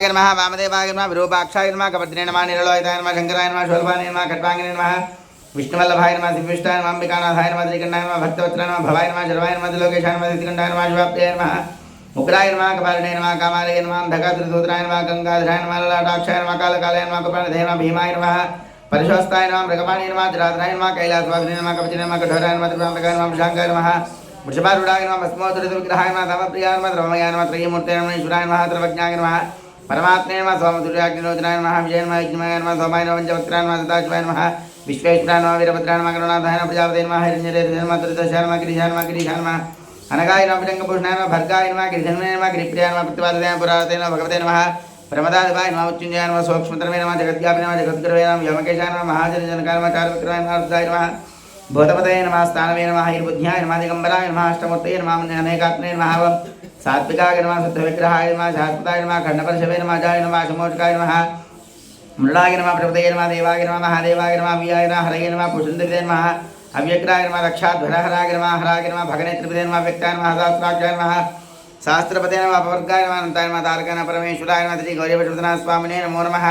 विनायकाय नमः वामदेवाय नमः विरूपाक्षाय नमः कपत्रे नमः निरलोहिताय नमः शंकराय नमः शोल्भाय नमः खट्वांगिने नमः विष्णुवल्लभाय नमः दिव्यष्टाय नमः अंबिकानाथाय नमः श्रीकंठाय नमः भक्तवत्त्राय नमः भवाय नमः शर्वाय नमः त्रिलोकेशाय नमः श्रीकंठाय नमः शिवाप्याय नमः मुकुराय नमः कपालिने नमः कामालये नमः अंधकासुरसूत्राय नमः गंगाधराय नमः ललाटाक्षाय नमः कालकालाय नमः कपालधे नमः भीमाय नमः परिशोस्ताय नमः मृगपाणि नमः जराधराय नमः कैलासवासिने नमः कवचिने नमः कठोराय नमः त्रिपुरान्तकाय नमः वृषांकाय नमः वृषभारूढाय नमः भस्मोत्तरविग्रहाय नमः धर्मप्रियाय नमः धर्ममयाय नमः त्रयीमूर्तये नमः ईश्वराय नमः सर्वज्ञाय नमः परमात्मने नमः सोमतुल्याग्निरोचनाय नमः विजय नमः यज्ञमयाय नमः सोमाय नमः पंचवक्त्राय नमः सदाशिवाय नमः विश्वेश्वराय नमः वीरभद्राय नमः गरुणाधाय नमः प्रजापते नमः हिरण्यरेतसे नमः त्रिदशाय नमः गिरिशाय नमः गिरीशाय नमः अनगाय नमः भुजंगभूषणाय नमः भर्गाय नमः गिरिधन्वने नमः गिरिप्रियाय नमः प्रतिपादयाय पुरावते नमः भगवते नमः प्रमदादिवाय नमः उच्चुंजयाय नमः सूक्ष्मतरवे नमः जगद्व्यापिने नमः जगद्गुरवे नमः व्योमकेशाय नमः महाजनजनकाय नमः चारुविक्रमाय नमः अर्थाय नमः भूतपतये नमः स्थानवे नमः हिरबुद्ध्याय नमः दिगंबराय नमः अष्टमूर्तये नमः अनेकात्मने नमः सात्विकाय नमः शुद्धविग्रहाय नमः शाश्वताय नमः खंडपरशवे नमः अजाय नमः समोचकाय नमः मृडाय नमः प्रभुते नमः देवाय नमः महादेवाय नमः व्याय नमः हरये नमः पुष्पन्दे नमः अव्यग्राय नमः रक्षाध्वरहराय नमः हराय नमः भगनेत्रिपदे नमः व्यक्ताय नमः सहस्राक्षाय नमः शास्त्रपते नमः अपवर्गाय नमः अनन्ताय नमः तारकाय नमः परमेश्वराय नमः श्री गौरीपतिनाथ स्वामिने नमो नमः।